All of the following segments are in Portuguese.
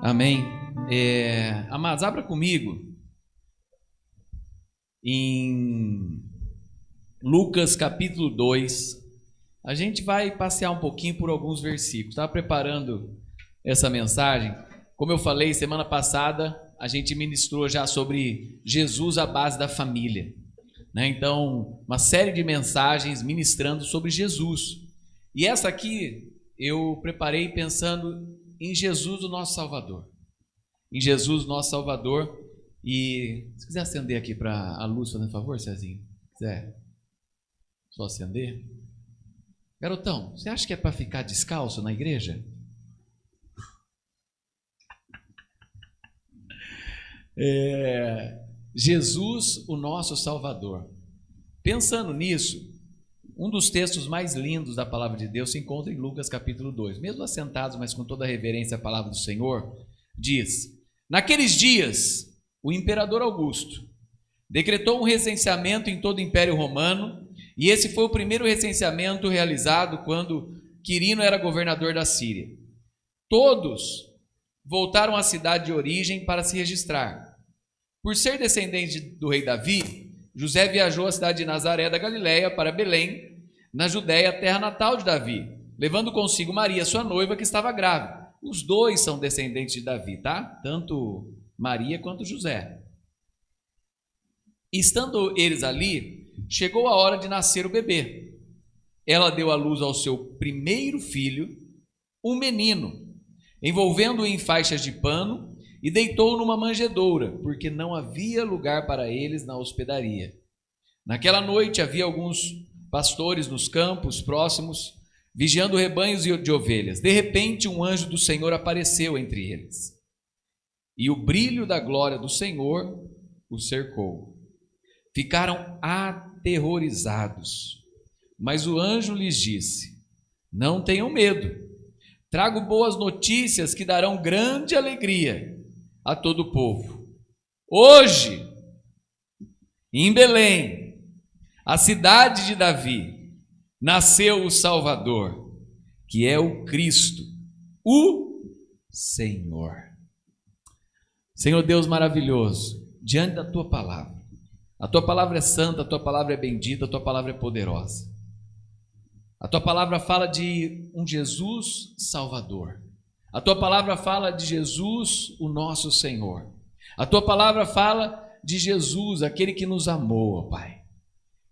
Amém. Amados, abra comigo em Lucas capítulo 2. A gente vai passear um pouquinho por alguns versículos. Estava preparando essa mensagem. Como eu falei, semana passada a gente ministrou já sobre Jesus, a base da família, né? Então, uma série de mensagens ministrando sobre Jesus. E essa aqui eu preparei pensando em Jesus, o nosso Salvador. Em Jesus, nosso Salvador. E se quiser acender aqui para a luz, fazendo favor, Cezinho. Se quiser só acender. Garotão, você acha que é para ficar descalço na igreja? Jesus, o nosso Salvador. Pensando nisso, um dos textos mais lindos da palavra de Deus se encontra em Lucas capítulo 2. Mesmo assentados, mas com toda a reverência à palavra do Senhor, diz: naqueles dias, o imperador Augusto decretou um recenseamento em todo o Império Romano, e esse foi o primeiro recenseamento realizado quando Quirino era governador da Síria. Todos voltaram à cidade de origem para se registrar. Por ser descendente do rei Davi, José viajou à cidade de Nazaré da Galileia para Belém, na Judéia, terra natal de Davi, levando consigo Maria, sua noiva, que estava grávida. Os dois são descendentes de Davi, tá? Tanto Maria quanto José. Estando eles ali, chegou a hora de nascer o bebê. Ela deu à luz ao seu primeiro filho, um menino, envolvendo-o em faixas de pano, e deitou-o numa manjedoura, porque não havia lugar para eles na hospedaria. Naquela noite havia alguns pastores nos campos próximos, vigiando rebanhos de ovelhas. De repente, um anjo do Senhor apareceu entre eles, e o brilho da glória do Senhor os cercou. Ficaram aterrorizados, mas o anjo lhes disse: não tenham medo, trago boas notícias que darão grande alegria a todo o povo. Hoje, em Belém, a cidade de Davi, nasceu o Salvador, que é o Cristo, o Senhor. Senhor Deus maravilhoso, diante da tua palavra, a tua palavra é santa, a tua palavra é bendita, a tua palavra é poderosa. A tua palavra fala de um Jesus Salvador. A tua palavra fala de Jesus, o nosso Senhor. A tua palavra fala de Jesus, aquele que nos amou, ó Pai.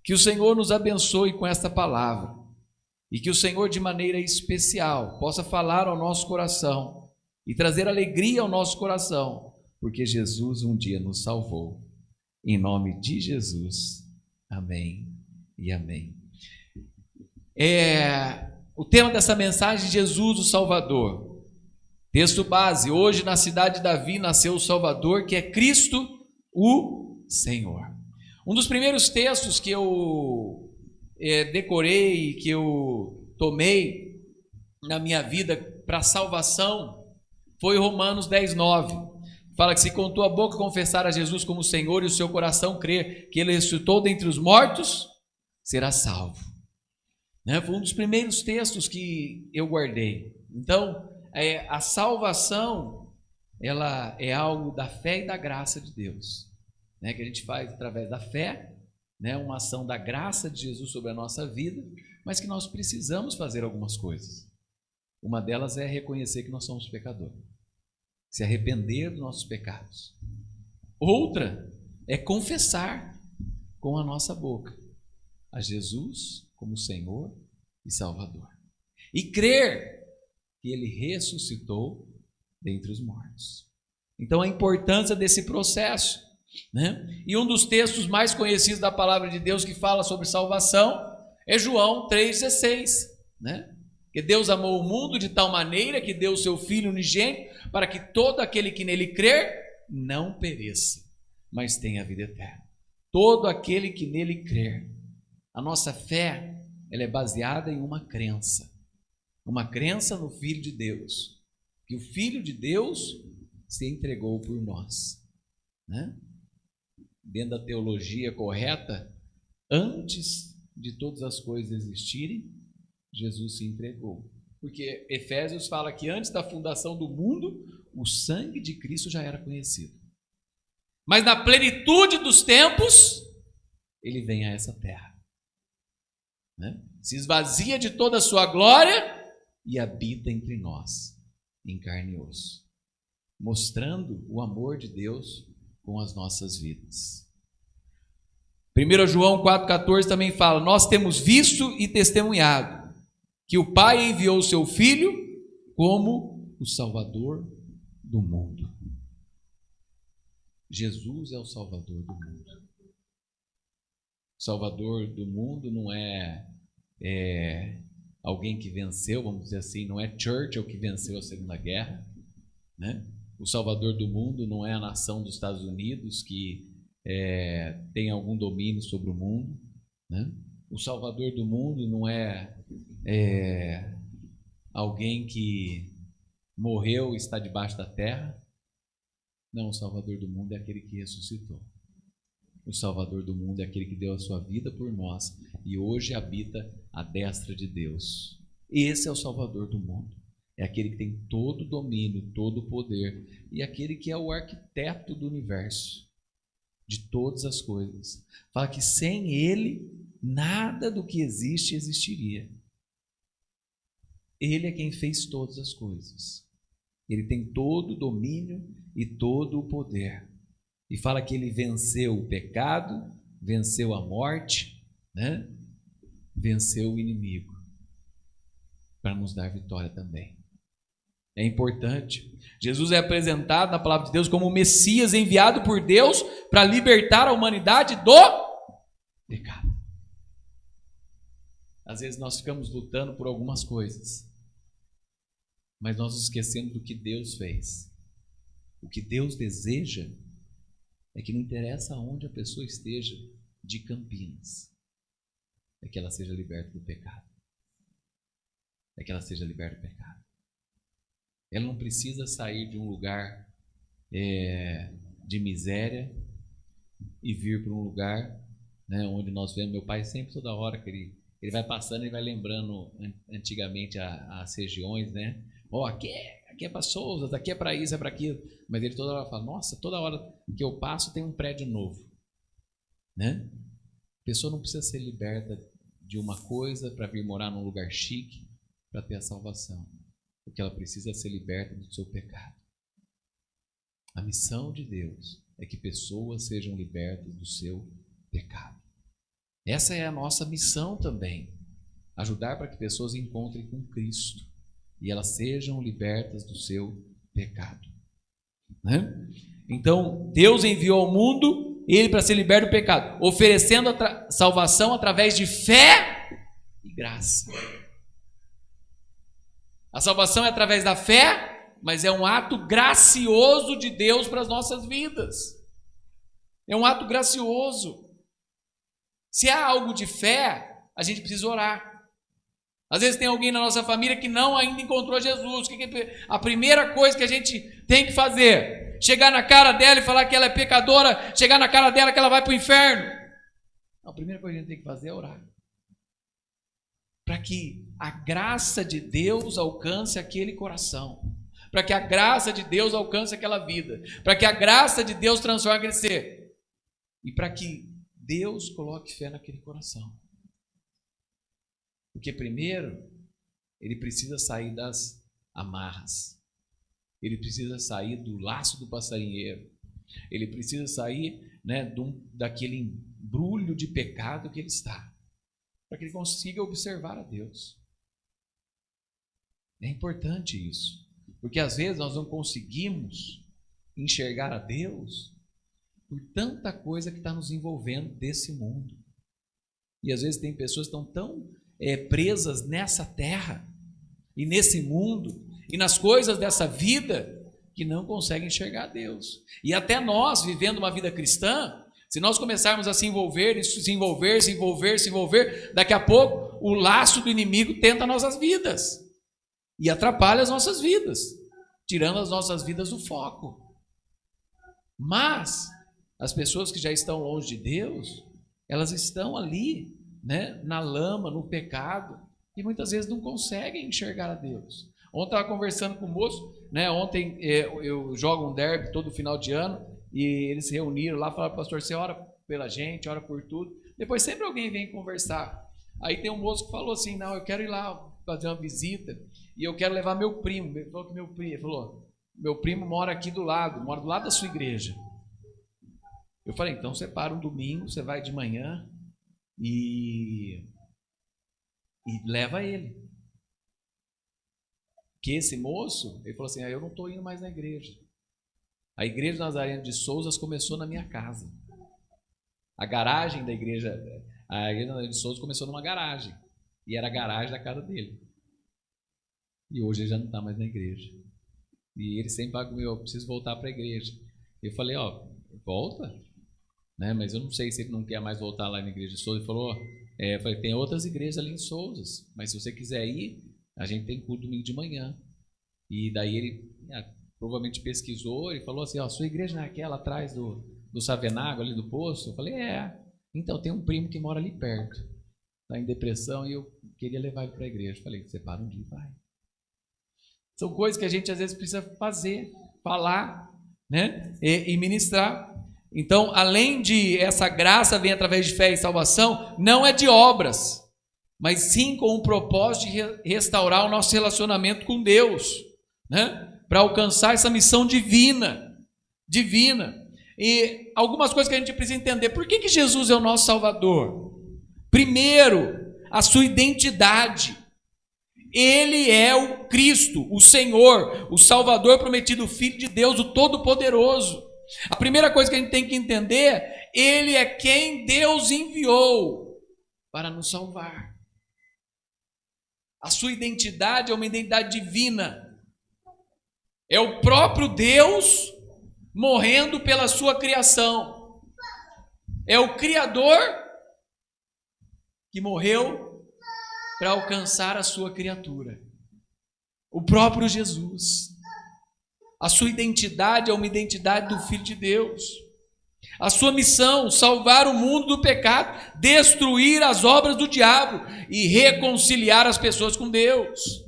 Que o Senhor nos abençoe com esta palavra e que o Senhor, de maneira especial, possa falar ao nosso coração e trazer alegria ao nosso coração, porque Jesus um dia nos salvou. Em nome de Jesus, amém e amém. O tema dessa mensagem: Jesus, o Salvador. Texto base: hoje na cidade de Davi nasceu o Salvador, que é Cristo, o Senhor. Um dos primeiros textos que eu decorei, que eu tomei na minha vida para salvação, foi Romanos 10:9. Fala que se com tua boca confessar a Jesus como Senhor e o seu coração crer que Ele ressuscitou dentre os mortos, será salvo. Foi um dos primeiros textos que eu guardei. Então, a salvação, ela é algo da fé e da graça de Deus, que a gente faz através da fé, uma ação da graça de Jesus sobre a nossa vida, mas que nós precisamos fazer algumas coisas. Uma delas é reconhecer que nós somos pecadores, se arrepender dos nossos pecados. Outra é confessar com a nossa boca a Jesus como Senhor e Salvador, e crer que Ele ressuscitou dentre os mortos. Então, a importância desse processo, E um dos textos mais conhecidos da palavra de Deus que fala sobre salvação é João 3,16, Que Deus amou o mundo de tal maneira que deu o seu Filho unigênito para que todo aquele que nele crer não pereça, mas tenha a vida eterna. Todo aquele que nele crer. A nossa fé, ela é baseada em uma crença no Filho de Deus, que o Filho de Deus se entregou por nós, Dentro da teologia correta, antes de todas as coisas existirem, Jesus se entregou. Porque Efésios fala que antes da fundação do mundo, o sangue de Cristo já era conhecido. Mas na plenitude dos tempos, ele vem a essa terra, né? Se esvazia de toda a sua glória e habita entre nós, em carne e osso, mostrando o amor de Deus com as nossas vidas. 1 João 4,14 também fala: nós temos visto e testemunhado que o Pai enviou o seu Filho como o Salvador do mundo. Jesus é o Salvador do mundo. O Salvador do mundo não é alguém que venceu, vamos dizer assim, não é Churchill que venceu a Segunda Guerra, né? O Salvador do mundo não é a nação dos Estados Unidos que tem algum domínio sobre o mundo, né? O Salvador do mundo não é alguém que morreu e está debaixo da terra. Não, o Salvador do mundo é aquele que ressuscitou. O Salvador do mundo é aquele que deu a sua vida por nós e hoje habita à destra de Deus. Esse é o Salvador do mundo. É aquele que tem todo o domínio, todo o poder e aquele que é o arquiteto do universo, de todas as coisas. Fala que sem ele, nada do que existe existiria. Ele é quem fez todas as coisas. Ele tem todo o domínio e todo o poder. E fala que ele venceu o pecado, venceu a morte, né? Venceu o inimigo, para nos dar vitória também. É importante. Jesus é apresentado na palavra de Deus como o Messias enviado por Deus para libertar a humanidade do pecado. Às vezes nós ficamos lutando por algumas coisas, mas nós nos esquecemos do que Deus fez. O que Deus deseja é que não interessa onde a pessoa esteja, de Campinas, é que ela seja liberta do pecado. É que ela seja liberta do pecado. Ela não precisa sair de um lugar de miséria e vir para um lugar, né, onde nós vemos. Meu pai sempre, toda hora que ele vai passando, ele vai lembrando antigamente as regiões, né? Aqui é para Souza, aqui é para isso, é para aquilo. Mas ele toda hora fala: nossa, toda hora que eu passo tem um prédio novo, né? A pessoa não precisa ser liberta de uma coisa para vir morar num lugar chique para ter a salvação, porque ela precisa ser liberta do seu pecado. A missão de Deus é que pessoas sejam libertas do seu pecado. Essa é a nossa missão também, ajudar para que pessoas encontrem com Cristo e elas sejam libertas do seu pecado, né? Então, Deus enviou ao mundo ele para ser liberto do pecado, oferecendo a salvação através de fé e graça. A salvação é através da fé, mas é um ato gracioso de Deus para as nossas vidas. É um ato gracioso. Se há algo de fé, a gente precisa orar. Às vezes tem alguém na nossa família que não ainda encontrou Jesus. A primeira coisa que a gente tem que fazer? Chegar na cara dela e falar que ela é pecadora, chegar na cara dela que ela vai para o inferno. A primeira coisa que a gente tem que fazer é orar, para que a graça de Deus alcance aquele coração, para que a graça de Deus alcance aquela vida, para que a graça de Deus transforme aquele ser, e para que Deus coloque fé naquele coração. Porque primeiro, ele precisa sair das amarras, ele precisa sair do laço do passarinheiro, ele precisa sair, né, daquele embrulho de pecado que ele está, para que ele consiga observar a Deus. É importante isso, porque às vezes nós não conseguimos enxergar a Deus por tanta coisa que está nos envolvendo desse mundo. E às vezes tem pessoas que estão tão presas nessa terra e nesse mundo e nas coisas dessa vida que não conseguem enxergar Deus. E até nós, vivendo uma vida cristã, se nós começarmos a se envolver, daqui a pouco o laço do inimigo tenta nossas vidas e atrapalha as nossas vidas, tirando as nossas vidas do foco. Mas as pessoas que já estão longe de Deus, elas estão ali, né, na lama, no pecado, que muitas vezes não conseguem enxergar a Deus. Ontem eu estava conversando com o moço, né? Ontem eu jogo um derby todo final de ano e eles se reuniram lá, falaram: pastor, você ora pela gente, ora por tudo. Depois sempre alguém vem conversar. Aí tem um moço que falou assim: não, eu quero ir lá fazer uma visita e eu quero levar meu primo. Ele falou que ele falou: meu primo mora aqui do lado, mora do lado da sua igreja. Eu falei: então você para um domingo, você vai de manhã e leva ele. Que esse moço, ele falou assim: eu não estou indo mais na igreja. A igreja Nazareno de Souzas começou na minha casa. A garagem da igreja, a igreja Nazareno de Souzas começou numa garagem. E era a garagem da casa dele. E hoje ele já não está mais na igreja. E ele sempre fala comigo: eu preciso voltar para a igreja. Eu falei: volta, né? Mas eu não sei se ele não quer mais voltar lá na igreja de Souzas. Ele falou: eu falei, tem outras igrejas ali em Souzas, mas se você quiser ir, a gente tem culto domingo de manhã. E daí ele provavelmente pesquisou e falou assim: sua igreja não é aquela atrás do Savenago, ali do poço? Eu falei: então tem um primo que mora ali perto, está em depressão e eu queria levar ele para a igreja. Eu falei: separa um dia e vai. São coisas que a gente às vezes precisa fazer, falar, né? E ministrar. Então, além de essa graça vem através de fé e salvação, não é de obras, mas sim com o propósito de restaurar o nosso relacionamento com Deus, né? Para alcançar essa missão divina. E algumas coisas que a gente precisa entender. Por que Jesus é o nosso Salvador? Primeiro, a sua identidade. Ele é o Cristo, o Senhor, o Salvador prometido, o Filho de Deus, o Todo-Poderoso. A primeira coisa que a gente tem que entender: Ele é quem Deus enviou para nos salvar. A sua identidade é uma identidade divina. É o próprio Deus morrendo pela sua criação. É o Criador que morreu para alcançar a sua criatura. O próprio Jesus. A sua identidade é uma identidade do Filho de Deus. A sua missão: salvar o mundo do pecado, destruir as obras do diabo e reconciliar as pessoas com Deus.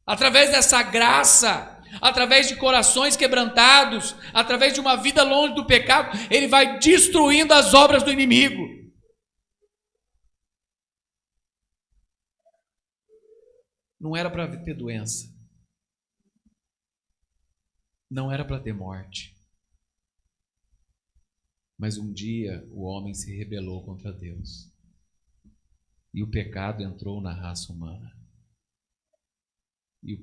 Através dessa graça, através de corações quebrantados, através de uma vida longe do pecado, Ele vai destruindo as obras do inimigo. Não era para ter doença. Não era para ter morte. Mas um dia o homem se rebelou contra Deus. E o pecado entrou na raça humana. E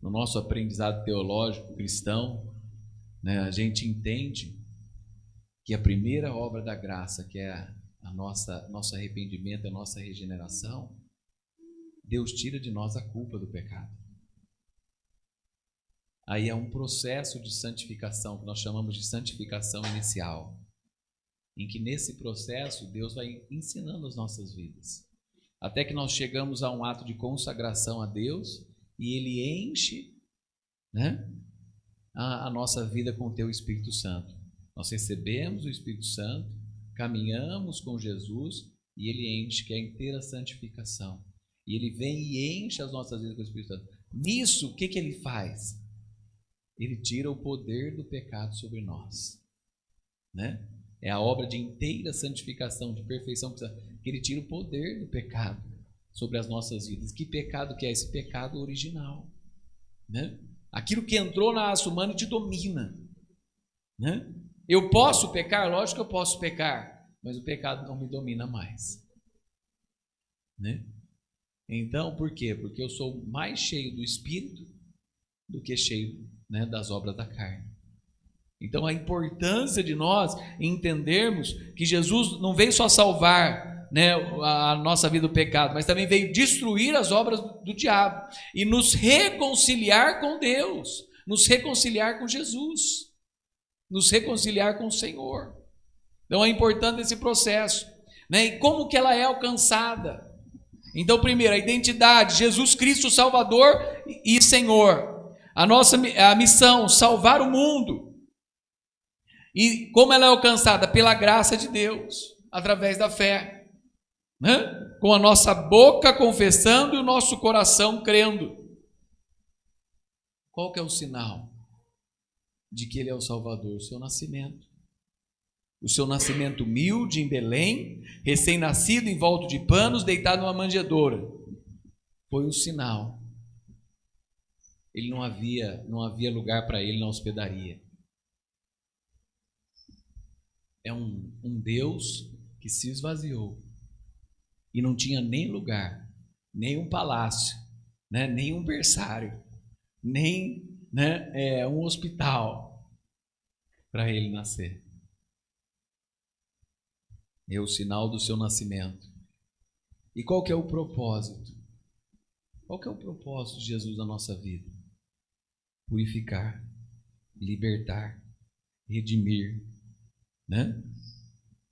no nosso aprendizado teológico cristão, né, a gente entende que a primeira obra da graça, que é nosso arrependimento, a nossa regeneração, Deus tira de nós a culpa do pecado. Aí é um processo de santificação, que nós chamamos de santificação inicial, em que nesse processo Deus vai ensinando as nossas vidas, até que nós chegamos a um ato de consagração a Deus e Ele enche, né, a nossa vida com o Teu Espírito Santo. Nós recebemos o Espírito Santo, caminhamos com Jesus e Ele enche, que é a inteira santificação. E Ele vem e enche as nossas vidas com o Espírito Santo. Nisso, o que Ele faz? Ele tira o poder do pecado sobre nós, né? É a obra de inteira santificação, de perfeição, que Ele tira o poder do pecado sobre as nossas vidas. Que pecado que é? Esse pecado original, né? Aquilo que entrou na raça humana te domina, né? Eu posso pecar? Lógico que eu posso pecar, mas o pecado não me domina mais, né? Então, por quê? Porque eu sou mais cheio do Espírito do que cheio, né, das obras da carne. Então, a importância de nós entendermos que Jesus não veio só salvar, né, a nossa vida do pecado, mas também veio destruir as obras do diabo e nos reconciliar com Deus, nos reconciliar com Jesus, nos reconciliar com o Senhor. Então, é importante esse processo, né? E como que ela é alcançada? Então, primeiro, a identidade: Jesus Cristo, Salvador e Senhor. A missão: salvar o mundo. E como ela é alcançada? Pela graça de Deus, através da fé, né? Com a nossa boca confessando e o nosso coração crendo. Qual que é o sinal de que Ele é o Salvador? O seu nascimento. O seu nascimento humilde em Belém, recém-nascido, envolto de panos, deitado numa manjedoura. Foi um sinal. Ele não havia lugar para ele na hospedaria. É um Deus que se esvaziou e não tinha nem lugar, nem um palácio, né, nem um berçário, nem, né, um hospital para ele nascer. É o sinal do seu nascimento. E qual que é o propósito? Qual que é o propósito de Jesus na nossa vida? Purificar, libertar, redimir, né?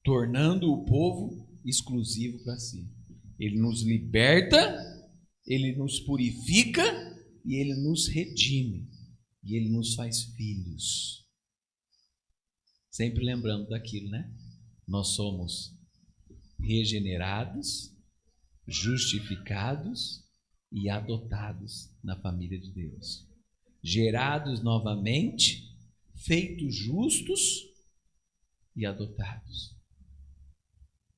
Tornando o povo exclusivo para si. Ele nos liberta, ele nos purifica e ele nos redime. E ele nos faz filhos. Sempre lembrando daquilo, né? Nós somos regenerados, justificados e adotados na família de Deus. Gerados novamente, feitos justos e adotados.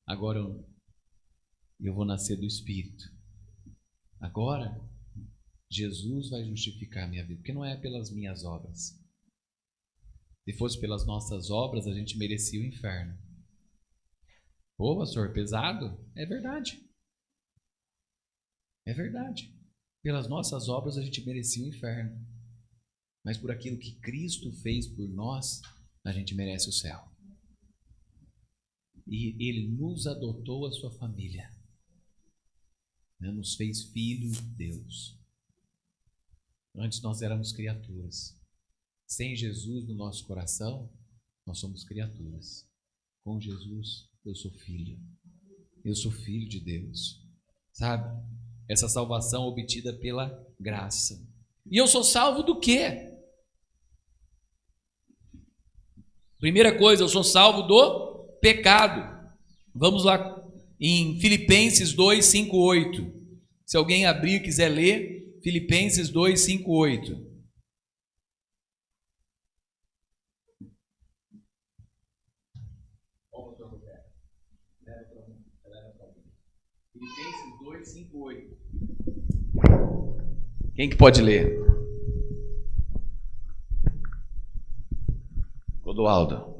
Agora eu vou nascer do Espírito. Agora Jesus vai justificar a minha vida, porque não é pelas minhas obras. Se fosse pelas nossas obras, a gente merecia o inferno. Ô, pastor, pesado? É verdade. É verdade. Pelas nossas obras a gente merecia o inferno. Mas por aquilo que Cristo fez por nós, a gente merece o céu. E Ele nos adotou a sua família. Nos fez filhos de Deus. Antes nós éramos criaturas. Sem Jesus no nosso coração, nós somos criaturas. Com Jesus, eu sou filho. Eu sou filho de Deus. Sabe? Essa salvação obtida pela graça. E eu sou salvo do quê? Primeira coisa, eu sou salvo do pecado. Vamos lá em Filipenses 2, 5, 8. Se alguém abrir e quiser ler, Filipenses 2, 5, 8. Filipenses 2, 5, 8. Quem que pode ler? Clodoaldo.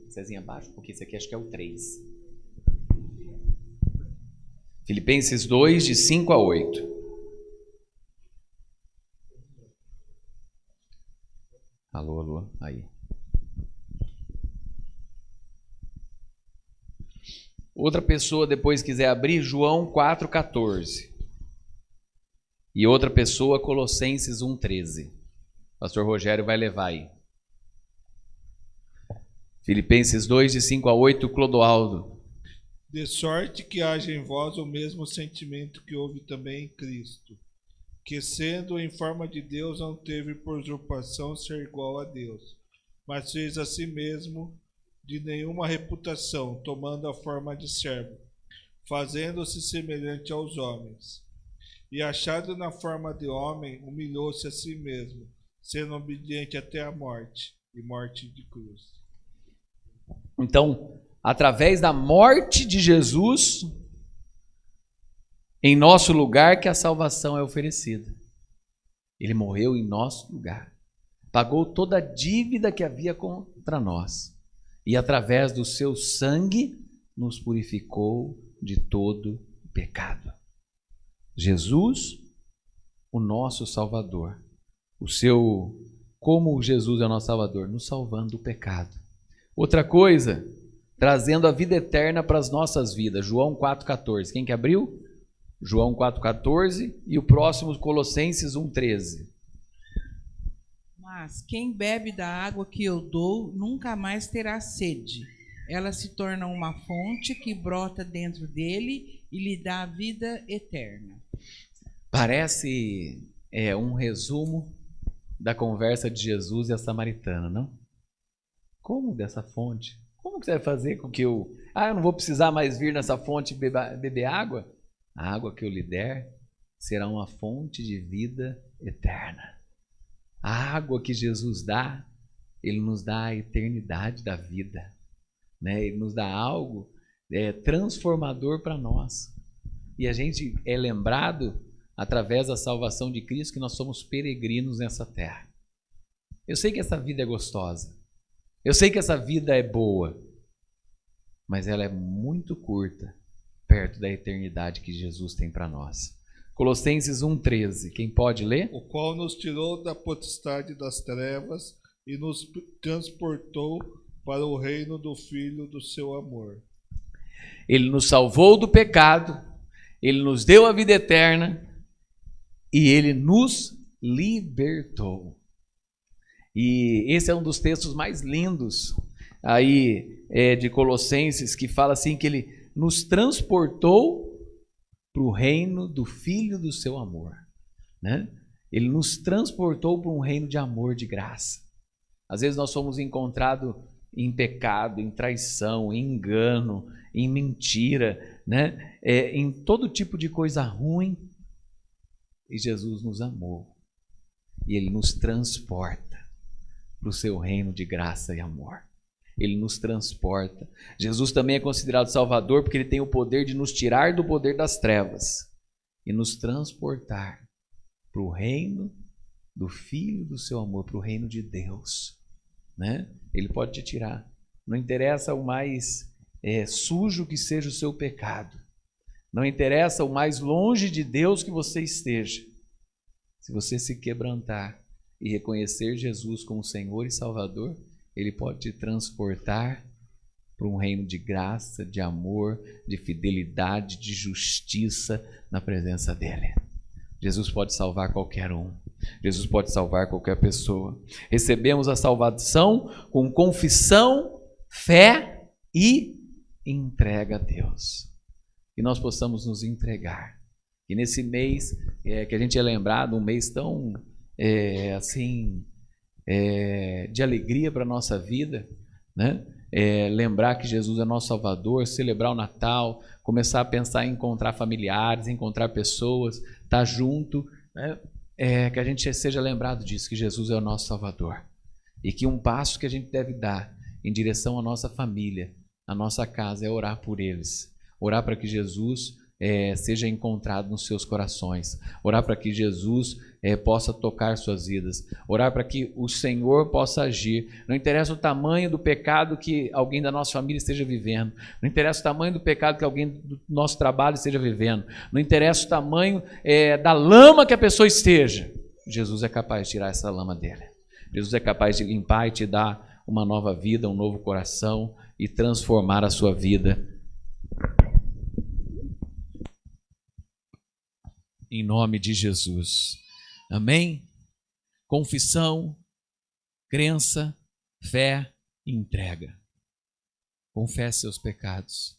Cezinha abaixo, porque esse aqui acho que é o 3. Filipenses 2, de 5 a 8. Alô, aí. Outra pessoa depois quiser abrir, João 4,14. E outra pessoa, Colossenses 1,13. Pastor Rogério vai levar aí. Filipenses 2, de 5 a 8, Clodoaldo. De sorte que haja em vós o mesmo sentimento que houve também em Cristo, que sendo em forma de Deus não teve por usurpação ser igual a Deus, mas fez a si mesmo de nenhuma reputação, tomando a forma de servo, fazendo-se semelhante aos homens. E achado na forma de homem, humilhou-se a si mesmo, sendo obediente até a morte, e morte de cruz. Então, através da morte de Jesus, em nosso lugar, que a salvação é oferecida. Ele morreu em nosso lugar. Pagou toda a dívida que havia contra nós. E através do seu sangue, nos purificou de todo pecado. Jesus, o nosso Salvador. Como Jesus é o nosso Salvador? Nos salvando do pecado. Outra coisa, trazendo a vida eterna para as nossas vidas. João 4,14. Quem que abriu? João 4,14 e o próximo Colossenses 1,13. Mas quem bebe da água que eu dou nunca mais terá sede. Ela se torna uma fonte que brota dentro dele e lhe dá vida eterna. Parece um resumo da conversa de Jesus e a samaritana, não? Como dessa fonte? Como que você vai fazer com que eu não vou precisar mais vir nessa fonte beber água? A água que eu lhe der será uma fonte de vida eterna. A água que Jesus dá, Ele nos dá a eternidade da vida, né? Ele nos dá algo transformador para nós. E a gente é lembrado, através da salvação de Cristo, que nós somos peregrinos nessa terra. Eu sei que essa vida é gostosa. Eu sei que essa vida é boa. Mas ela é muito curta, perto da eternidade que Jesus tem para nós. Colossenses 1,13. Quem pode ler? O qual nos tirou da potestade das trevas e nos transportou para o reino do Filho do seu amor. Ele nos salvou do pecado, Ele nos deu a vida eterna e Ele nos libertou. E esse é um dos textos mais lindos aí de Colossenses, que fala assim que Ele nos transportou para o reino do Filho do seu amor, né? Ele nos transportou para um reino de amor, de graça. Às vezes nós somos encontrados em pecado, em traição, em engano, em mentira, né? Em todo tipo de coisa ruim. E Jesus nos amou. E Ele nos transporta para o seu reino de graça e amor. Ele nos transporta. Jesus também é considerado Salvador porque Ele tem o poder de nos tirar do poder das trevas e nos transportar para o reino do Filho do seu amor, para o reino de Deus, né? Ele pode te tirar. Não interessa o mais sujo que seja o seu pecado. Não interessa o mais longe de Deus que você esteja. Se você se quebrantar e reconhecer Jesus como Senhor e Salvador, Ele pode te transportar para um reino de graça, de amor, de fidelidade, de justiça na presença dEle. Jesus pode salvar qualquer um. Jesus pode salvar qualquer pessoa. Recebemos a salvação com confissão, fé e entrega a Deus. Que nós possamos nos entregar. E nesse mês que a gente é lembrado, um mês tão de alegria para a nossa vida, né? Lembrar que Jesus é nosso Salvador, celebrar o Natal, começar a pensar em encontrar familiares, encontrar pessoas, estar junto, né? Que a gente seja lembrado disso, que Jesus é o nosso Salvador. E que um passo que a gente deve dar em direção à nossa família, à nossa casa, é orar por eles. Orar para que Jesus seja encontrado nos seus corações. Orar para que Jesus possa tocar suas vidas. Orar para que o Senhor possa agir. Não interessa o tamanho do pecado que alguém da nossa família esteja vivendo. Não interessa o tamanho do pecado que alguém do nosso trabalho esteja vivendo. Não interessa o tamanho da lama que a pessoa esteja. Jesus é capaz de tirar essa lama dele. Jesus é capaz de limpar e te dar uma nova vida, um novo coração e transformar a sua vida. Em nome de Jesus. Amém? Confissão, crença, fé e entrega. Confesse seus pecados.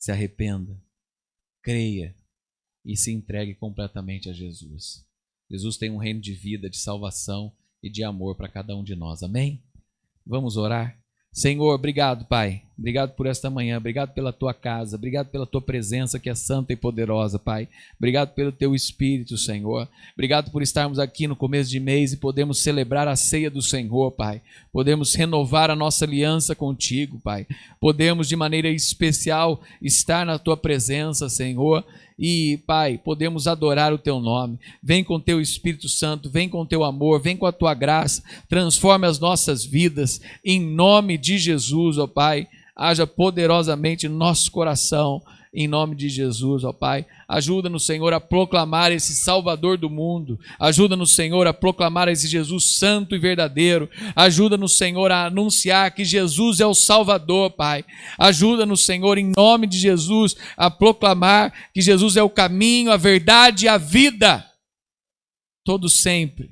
Se arrependa. Creia e se entregue completamente a Jesus. Jesus tem um reino de vida, de salvação e de amor para cada um de nós. Amém? Vamos orar? Senhor, obrigado, Pai. Obrigado por esta manhã, obrigado pela Tua casa, obrigado pela Tua presença que é santa e poderosa, Pai. Obrigado pelo Teu Espírito, Senhor. Obrigado por estarmos aqui no começo de mês e podemos celebrar a ceia do Senhor, Pai. Podemos renovar a nossa aliança contigo, Pai. Podemos de maneira especial estar na Tua presença, Senhor. E, Pai, podemos adorar o Teu nome. Vem com Teu Espírito Santo, vem com Teu amor, vem com a Tua graça. Transforme as nossas vidas em nome de Jesus, ó Pai. Haja poderosamente no nosso coração, em nome de Jesus, ó Pai. Ajuda-nos, Senhor, a proclamar esse Salvador do mundo. Ajuda-nos, Senhor, a proclamar esse Jesus santo e verdadeiro. Ajuda-nos, Senhor, a anunciar que Jesus é o Salvador, Pai. Ajuda-nos, Senhor, em nome de Jesus, a proclamar que Jesus é o caminho, a verdade e a vida. Todo sempre.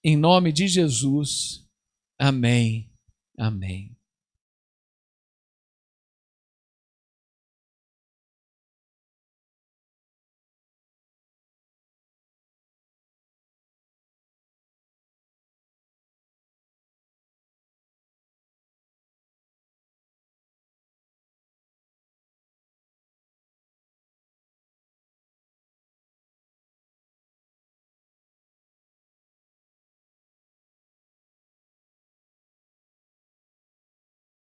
Em nome de Jesus. Amém. Amém.